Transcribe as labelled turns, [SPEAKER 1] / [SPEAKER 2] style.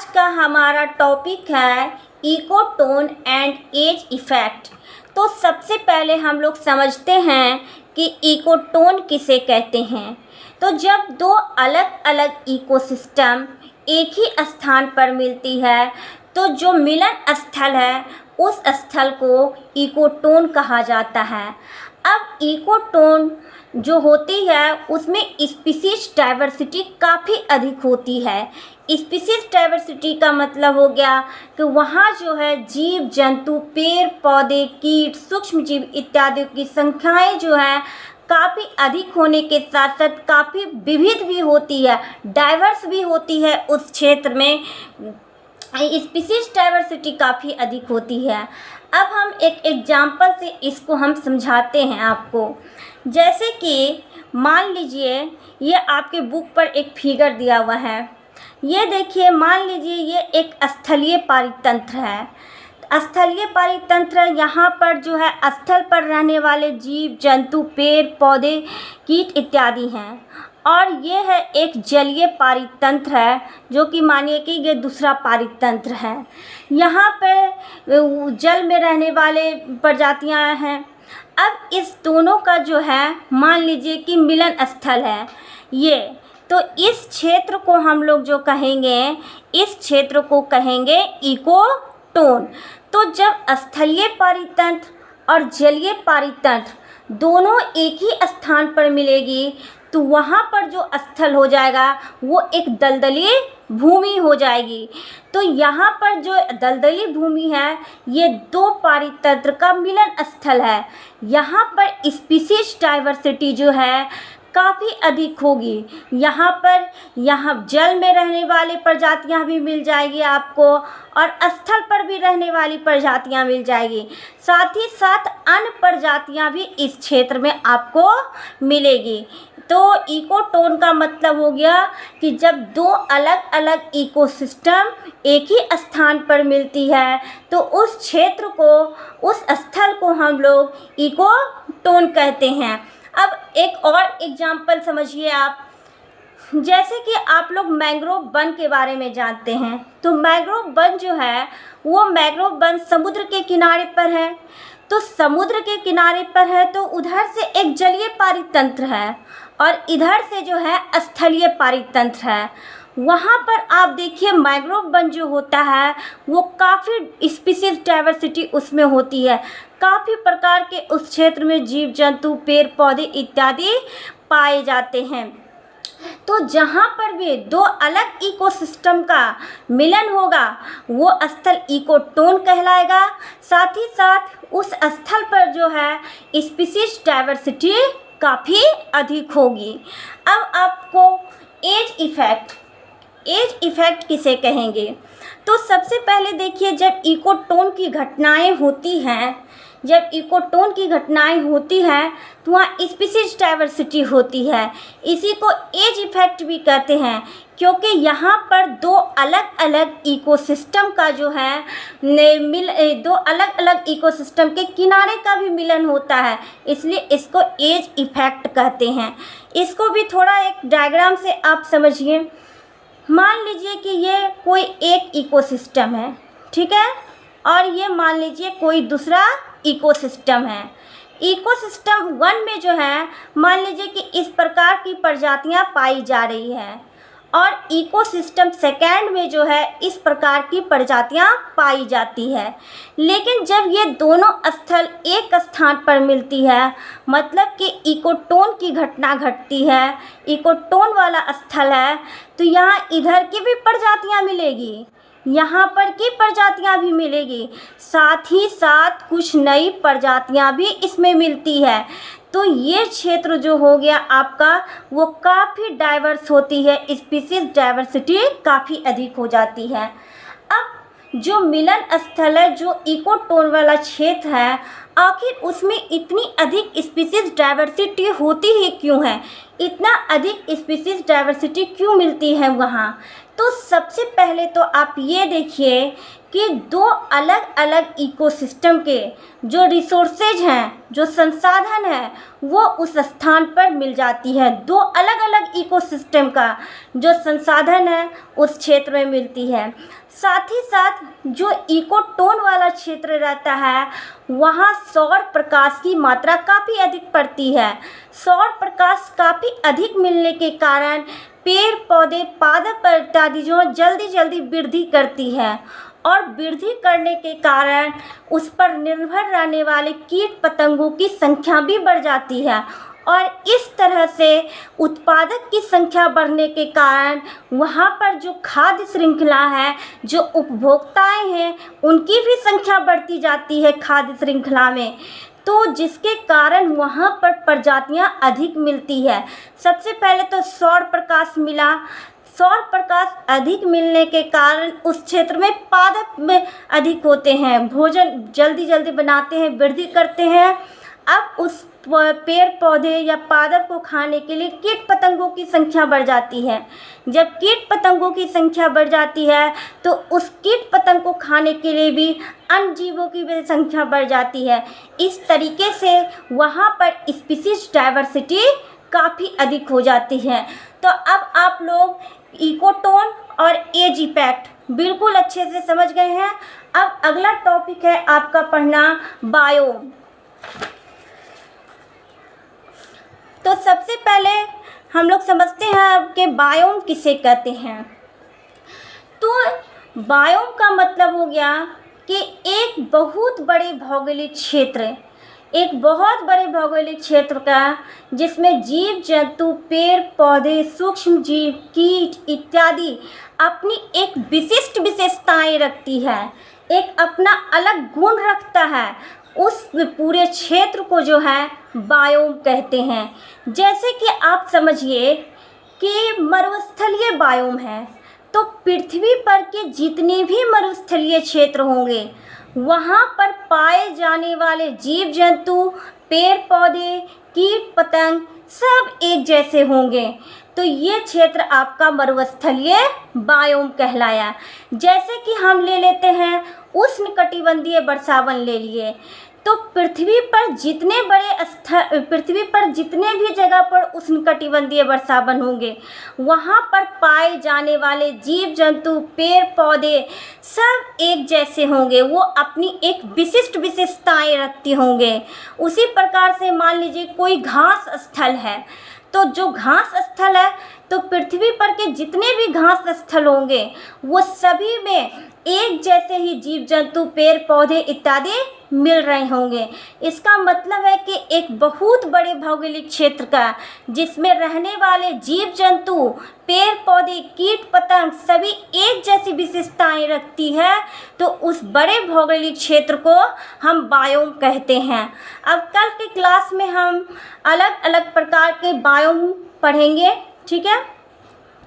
[SPEAKER 1] आज का हमारा टॉपिक है इकोटोन एंड एज इफ़ेक्ट। तो सबसे पहले हम लोग समझते हैं कि इकोटोन किसे कहते हैं। तो जब दो अलग अलग इकोसिस्टम एक ही स्थान पर मिलती है तो जो मिलन स्थल है उस स्थल को इकोटोन कहा जाता है। अब इकोटोन जो होती है उसमें स्पीसीज डाइवर्सिटी काफ़ी अधिक होती है। स्पीसीज डाइवर्सिटी का मतलब हो गया कि वहाँ जो है जीव जंतु, पेड़ पौधे, कीट, सूक्ष्म जीव इत्यादि की संख्याएं जो है काफ़ी अधिक होने के साथ साथ काफ़ी विविध भी होती है, डाइवर्स भी होती है। उस क्षेत्र में स्पीसीज डाइवर्सिटी काफ़ी अधिक होती है। अब हम एक एग्जाम्पल से इसको हम समझाते हैं आपको। जैसे कि मान लीजिए ये आपके बुक पर एक फिगर दिया हुआ है। ये देखिए, मान लीजिए ये एक स्थलीय पारितंत्र है। स्थलीय पारितंत्र यहाँ पर जो है स्थल पर रहने वाले जीव जंतु, पेड़ पौधे, कीट इत्यादि हैं। और ये है एक जलीय पारितंत्र है जो कि मानिए कि ये दूसरा पारितंत्र है। यहाँ पर जल में रहने वाले प्रजातियाँ हैं। अब इस दोनों का जो है मान लीजिए कि मिलन स्थल है ये, तो इस क्षेत्र को हम लोग जो कहेंगे, इस क्षेत्र को कहेंगे इकोटोन। तो जब स्थलीय पारितंत्र और जलीय पारितंत्र दोनों एक ही स्थान पर मिलेगी तो वहाँ पर जो स्थल हो जाएगा वो एक दलदली भूमि हो जाएगी। तो यहाँ पर जो दलदली भूमि है ये दो पारितंत्र का मिलन स्थल है। यहाँ पर स्पीसीज डाइवर्सिटी जो है काफ़ी अधिक होगी। यहाँ जल में रहने वाली प्रजातियाँ भी मिल जाएगी आपको और स्थल पर भी रहने वाली प्रजातियाँ मिल जाएगी। साथ ही साथ अन्य प्रजातियाँ भी इस क्षेत्र में आपको मिलेगी। तो इकोटोन का मतलब हो गया कि जब दो अलग अलग इकोसिस्टम एक ही स्थान पर मिलती है तो उस क्षेत्र को, उस स्थल को हम लोग इकोटोन कहते हैं। अब एक और एग्जाम्पल समझिए आप। जैसे कि आप लोग मैंग्रोव वन के बारे में जानते हैं, तो मैंग्रोव वन जो है वो मैंग्रोव वन समुद्र के किनारे पर है। तो समुद्र के किनारे पर है तो उधर से एक जलीय पारितंत्र है और इधर से जो है स्थलीय पारितंत्र है। वहाँ पर आप देखिए मैंग्रोव वन जो होता है वो काफ़ी स्पीसीज डाइवर्सिटी उसमें होती है। काफ़ी प्रकार के उस क्षेत्र में जीव जंतु, पेड़ पौधे इत्यादि पाए जाते हैं। तो जहाँ पर भी दो अलग इकोसिस्टम का मिलन होगा वो स्थल इकोटोन कहलाएगा। साथ ही साथ उस स्थल पर जो है स्पीसीज डाइवर्सिटी काफ़ी अधिक होगी। अब आपको एज इफ़ेक्ट किसे कहेंगे? तो सबसे पहले देखिए, जब इकोटोन की घटनाएं होती हैं, तो वहाँ स्पीसीज डाइवर्सिटी होती है। इसी को एज इफ़ेक्ट भी कहते हैं क्योंकि यहाँ पर दो अलग अलग इकोसिस्टम का जो है दो अलग अलग इकोसिस्टम के किनारे का भी मिलन होता है, इसलिए इसको एज इफ़ेक्ट कहते हैं। इसको भी थोड़ा एक डायग्राम से आप समझिए। मान लीजिए कि ये कोई एक इकोसिस्टम है, ठीक है, और ये मान लीजिए कोई दूसरा इकोसिस्टम है। इकोसिस्टम वन में जो है मान लीजिए कि इस प्रकार की प्रजातियां पाई जा रही हैं और इकोसिस्टम सेकेंड में जो है इस प्रकार की प्रजातियां पाई जाती है। लेकिन जब ये दोनों स्थल एक स्थान पर मिलती है, मतलब कि इकोटोन की घटना घटती है, इकोटोन वाला स्थल है, तो यहाँ इधर की भी प्रजातियां मिलेगी, यहाँ पर की प्रजातियां भी मिलेगी, साथ ही साथ कुछ नई प्रजातियां भी इसमें मिलती है। तो ये क्षेत्र जो हो गया आपका वो काफ़ी डाइवर्स होती है, स्पीसीज डाइवर्सिटी काफ़ी अधिक हो जाती है। अब जो मिलन स्थल है, जो इकोटोन वाला क्षेत्र है, आखिर उसमें इतनी अधिक स्पीसीज डाइवर्सिटी होती ही क्यों है? इतना अधिक स्पीसीज डाइवर्सिटी क्यों मिलती है वहाँ? तो सबसे पहले तो आप ये देखिए कि दो अलग अलग इकोसिस्टम के जो रिसोर्सेज हैं, जो संसाधन हैं, वो उस स्थान पर मिल जाती है। दो अलग अलग इकोसिस्टम का जो संसाधन है उस क्षेत्र में मिलती है। साथ ही साथ जो इकोटोन वाला क्षेत्र रहता है वहाँ सौर प्रकाश की मात्रा काफ़ी अधिक पड़ती है। सौर प्रकाश काफ़ी अधिक मिलने के कारण पेड़ पौधे पादप इत्यादि जो जल्दी जल्दी वृद्धि करती है, और वृद्धि करने के कारण उस पर निर्भर रहने वाले कीट पतंगों की संख्या भी बढ़ जाती है, और इस तरह से उत्पादक की संख्या बढ़ने के कारण वहाँ पर जो खाद्य श्रृंखला है, जो उपभोक्ताएं हैं, उनकी भी संख्या बढ़ती जाती है खाद्य श्रृंखला में, तो जिसके कारण वहाँ पर प्रजातियाँ अधिक मिलती है। सबसे पहले तो सौर प्रकाश मिला। सौर प्रकाश अधिक मिलने के कारण उस क्षेत्र में पादप में अधिक होते हैं, भोजन जल्दी जल्दी बनाते हैं, वृद्धि करते हैं। अब उस पेड़ पौधे या पादप को खाने के लिए कीट पतंगों की संख्या बढ़ जाती है। जब कीट पतंगों की संख्या बढ़ जाती है तो उस कीट पतंग को खाने के लिए भी अन्य जीवों की भी संख्या बढ़ जाती है। इस तरीके से वहाँ पर स्पीसीज डाइवर्सिटी काफ़ी अधिक हो जाती है। तो अब आप लोग इकोटोन और एज इफेक्ट बिल्कुल अच्छे से समझ गए हैं। अब अगला टॉपिक है आपका पढ़ना बायोम। तो सबसे पहले हम लोग समझते हैं कि बायोम किसे कहते हैं। तो बायोम का मतलब हो गया कि एक बहुत बड़े भौगोलिक क्षेत्र, एक बहुत बड़े भौगोलिक क्षेत्र का जिसमें जीव जंतु, पेड़ पौधे, सूक्ष्म जीव, कीट इत्यादि अपनी एक विशिष्ट विशेषताएं रखती है, एक अपना अलग गुण रखता है। उस पूरे क्षेत्र को जो है बायोम कहते हैं। जैसे कि आप समझिए कि मरुस्थलीय बायोम है, तो पृथ्वी पर के जितने भी मरुस्थलीय क्षेत्र होंगे वहाँ पर पाए जाने वाले जीव जंतु, पेड़ पौधे, कीट पतंग सब एक जैसे होंगे। तो ये क्षेत्र आपका मरुस्थलीय बायोम कहलाया। जैसे कि हम ले लेते हैं उष्णकटिबंधीय वर्षावन ले लिए, तो पृथ्वी पर जितने भी जगह पर उष्णकटिबंधीय वर्षावन होंगे वहाँ पर पाए जाने वाले जीव जंतु, पेड़ पौधे सब एक जैसे होंगे, वो अपनी एक विशिष्ट विशेषताएं रखती होंगे। उसी प्रकार से मान लीजिए कोई घास स्थल है, तो जो घास स्थल है तो पृथ्वी पर के जितने भी घास स्थल होंगे वो सभी में एक जैसे ही जीव जंतु, पेड़ पौधे इत्यादि मिल रहे होंगे। इसका मतलब है कि एक बहुत बड़े भौगोलिक क्षेत्र का जिसमें रहने वाले जीव जंतु, पेड़ पौधे, कीट पतंग सभी एक जैसी विशेषताएं रखती है, तो उस बड़े भौगोलिक क्षेत्र को हम बायोम कहते हैं। अब कल के क्लास में हम अलग अलग प्रकार के बायोम पढ़ेंगे, ठीक है।